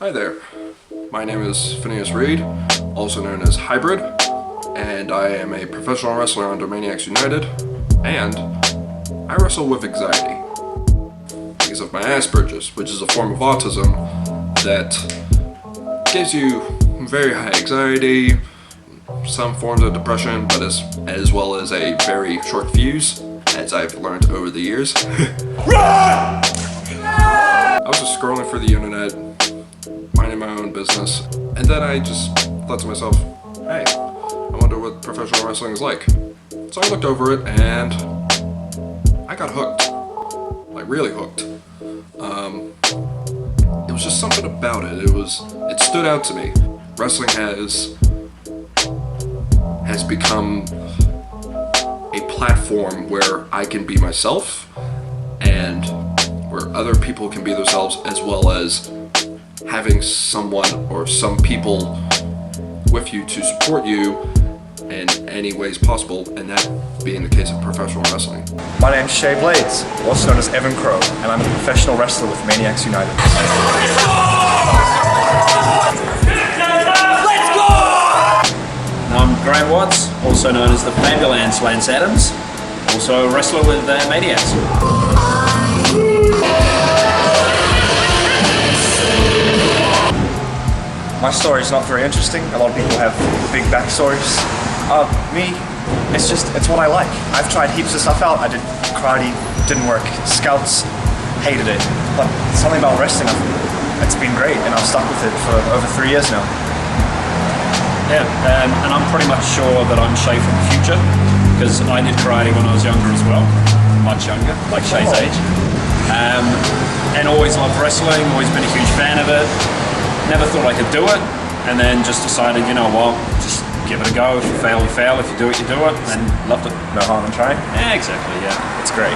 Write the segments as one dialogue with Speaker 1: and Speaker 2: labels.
Speaker 1: Hi there, my name is Phineas Reid, also known as Hybrid, and I am a professional wrestler under Maniacs United, and I wrestle with anxiety because of my Asperger's, which is a form of autism that gives you very high anxiety, some forms of depression, but as well as a very short fuse, as I've learned over the years. Run! I was just scrolling through the internet, minding my own business, and then I just thought to myself, hey, I wonder what professional wrestling is like. So I looked over it and I got hooked, like really hooked. It was just something about it. It stood out to me. Wrestling has become a platform where I can be myself and where other people can be themselves, as well as having someone or some people with you to support you in any ways possible, and that being the case of professional wrestling.
Speaker 2: My name's Shay Blades, also known as Evan Crow, and I'm a professional wrestler with Maniacs United.
Speaker 3: I'm Graham Watts, also known as the Ambulance Lance Adams, also a wrestler with Maniacs.
Speaker 2: My story is not very interesting. A lot of people have big backstories. Me, it's what I like. I've tried heaps of stuff out. I did karate, didn't work. Scouts, hated it. But something about wrestling, it's been great, and I've stuck with it for over 3 years now.
Speaker 3: Yeah, and I'm pretty much sure that I'm Shay from the future, because I did karate when I was younger as well, much younger, like Shay's age. And always loved wrestling, always been a huge fan of it. Never thought I could do it, and then just decided, you know what, just give it a go. If you fail, you fail. If you do it, you do it, and loved it.
Speaker 2: No harm in trying.
Speaker 3: Yeah, exactly, yeah.
Speaker 2: It's great.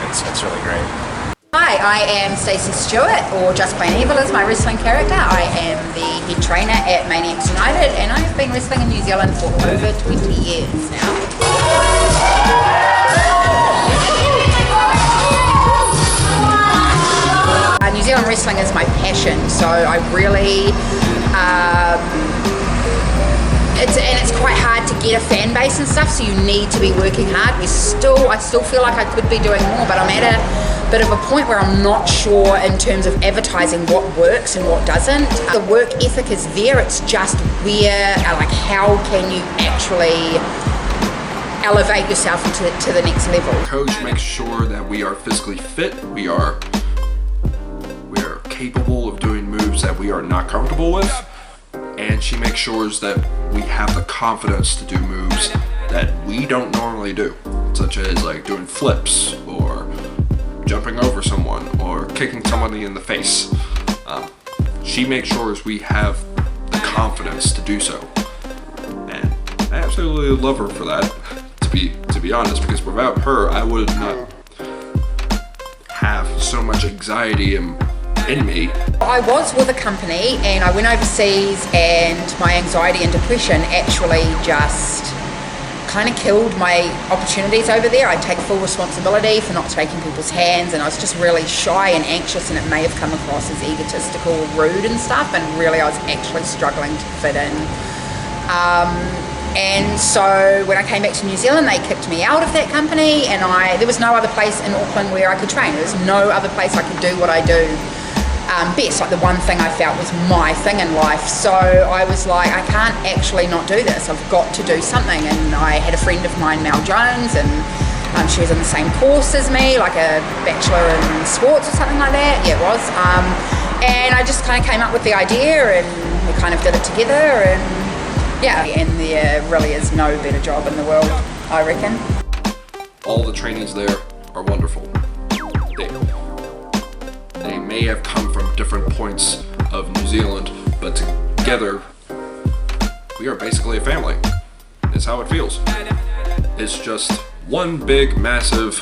Speaker 2: It's really great.
Speaker 4: Hi, I am Stacey Stewart, or Just Plain Evil is my wrestling character. I am the head trainer at Maniacs United, and I've been wrestling in New Zealand for over 20 years now. New Zealand wrestling is my passion, so I really, it's quite hard to get a fan base and stuff, so you need to be working hard. I still feel like I could be doing more, but I'm at a bit of a point where I'm not sure in terms of advertising what works and what doesn't. The work ethic is there, it's just how can you actually elevate yourself to the next level.
Speaker 1: Coach makes sure that we are physically fit, we are capable of doing moves that we are not comfortable with, and she makes sure that we have the confidence to do moves that we don't normally do, such as like doing flips or jumping over someone or kicking somebody in the face. She makes sure we have the confidence to do so, and I absolutely love her for that, to be honest, because without her I would not have so much anxiety in me.
Speaker 4: I was with a company and I went overseas, and my anxiety and depression actually just kind of killed my opportunities over there. I take full responsibility for not taking people's hands, and I was just really shy and anxious, and it may have come across as egotistical or rude and stuff, and really I was actually struggling to fit in. And so when I came back to New Zealand, they kicked me out of that company, and there was no other place in Auckland where I could train. There was no other place I could do what I do best, like the one thing I felt was my thing in life. So I was like, I can't actually not do this, I've got to do something. And I had a friend of mine, Mel Jones, and she was in the same course as me, like a bachelor in sports or something like that. Yeah, it was. And I just kind of came up with the idea, and we kind of did it together, and yeah, and there really is no better job in the world, I reckon.
Speaker 1: All the trainings there are wonderful. They may have come from different points of New Zealand, but together we are basically a family. It's how it feels. It's just one big, massive,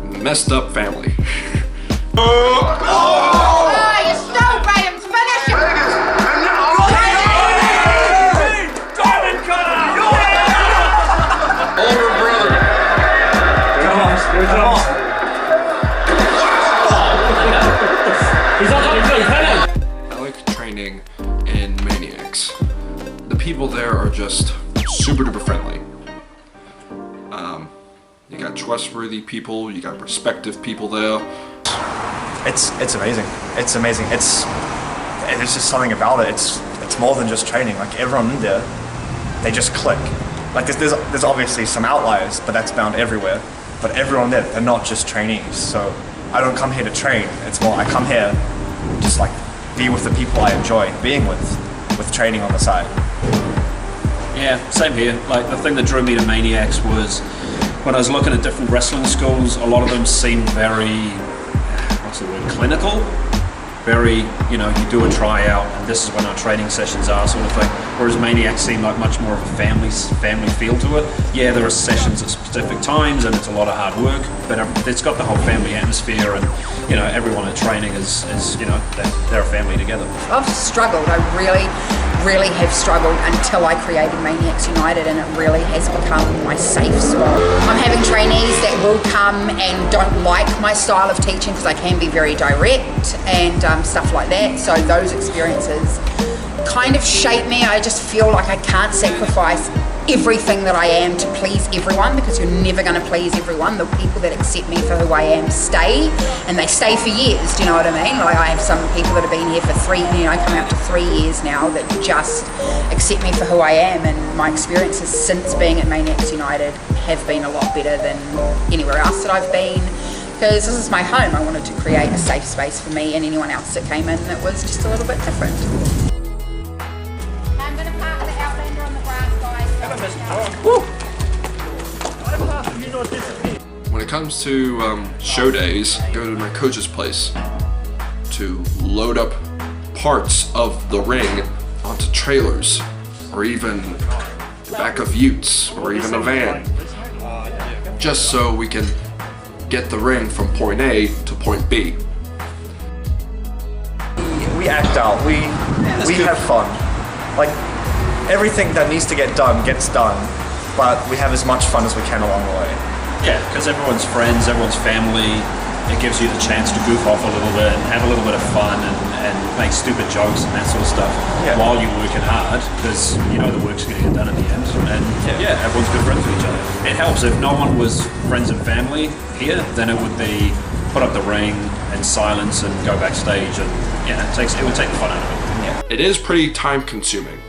Speaker 1: messed up family.
Speaker 4: You stole Graham's finisher!
Speaker 1: Older brother.
Speaker 3: Come on. He's not going to do it.
Speaker 1: I like training trustworthy people, you got respective people there.
Speaker 2: It's amazing. It's amazing. There's just something about it. It's more than just training. Like everyone in there, they just click. Like there's obviously some outliers, but that's found everywhere. But everyone there, they're not just trainees. So I don't come here to train. It's more I come here just like be with the people I enjoy being with training on the side.
Speaker 3: Yeah, same here. Like the thing that drew me to Maniacs was when I was looking at different wrestling schools, a lot of them seemed very, what's the word, clinical. Very, you do a tryout and this is when our training sessions are, sort of thing. Whereas Maniacs seem like much more of a family feel to it. Yeah, there are sessions at specific times and it's a lot of hard work, but it's got the whole family atmosphere and, everyone at training is they're a family together.
Speaker 4: I've struggled. I really have struggled until I created Maniacs United, and it really has become my safe spot. I'm having trainees that will come and don't like my style of teaching because I can be very direct and stuff like that. So those experiences kind of shape me. I just feel like I can't sacrifice everything that I am to please everyone, because you're never going to please everyone. The people that accept me for who I am stay, and they stay for years. Do you know what I mean? Like I have some people that have been here for coming up to 3 years now, that just accept me for who I am, and my experiences since being at Maniacs United have been a lot better than anywhere else that I've been, because this is my home. I wanted to create a safe space for me and anyone else that came in that was just a little bit different. I'm going to park the Outlander on the grass, guys.
Speaker 1: When it comes to show days, I go to my coach's place to load up parts of the ring onto trailers, or even the back of utes, or even a van, just so we can get the ring from point A to point B.
Speaker 2: We act out. We have fun. Like everything that needs to get done gets done, but we have as much fun as we can along the way.
Speaker 3: Yeah, because everyone's friends, everyone's family. It gives you the chance to goof off a little bit and have a little bit of fun and make stupid jokes and that sort of stuff while you're working hard, because the work's going to get done at the end. And everyone's good friends with each other. It helps. If no one was friends and family here, then it would be put up the ring in silence and go backstage, and it would take the fun out of it. Yeah.
Speaker 1: It is pretty time consuming.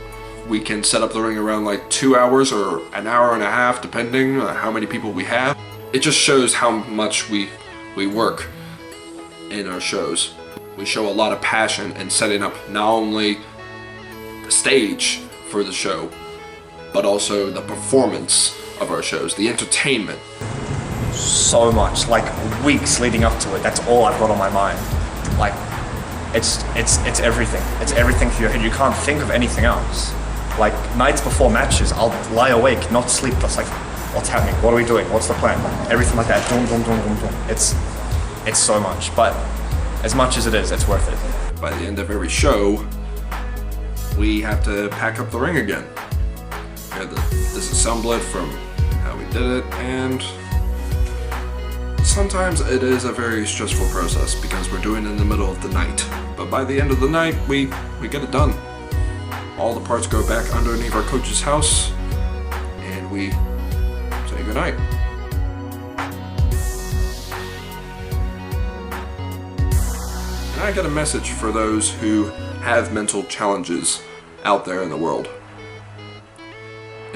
Speaker 1: We can set up the ring around like 2 hours or an hour and a half, depending on how many people we have. It just shows how much we work in our shows. We show a lot of passion in setting up not only the stage for the show, but also the performance of our shows, the entertainment.
Speaker 2: So much, like weeks leading up to it, that's all I've got on my mind. Like, it's everything. It's everything for your head. You can't think of anything else. Like, nights before matches, I'll lie awake, not sleep, just like, what's happening? What are we doing? What's the plan? Everything like that. Dum, dum, dum, dum, dum. It's so much, but as much as it is, it's worth it.
Speaker 1: By the end of every show, we have to pack up the ring again. We have to disassemble it from how we did it, and sometimes it is a very stressful process because we're doing it in the middle of the night. But by the end of the night, we get it done. All the parts go back underneath our coach's house, and we say goodnight. And I got a message for those who have mental challenges out there in the world.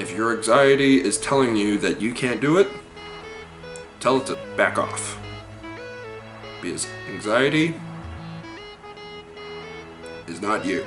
Speaker 1: If your anxiety is telling you that you can't do it, tell it to back off. Because anxiety is not you.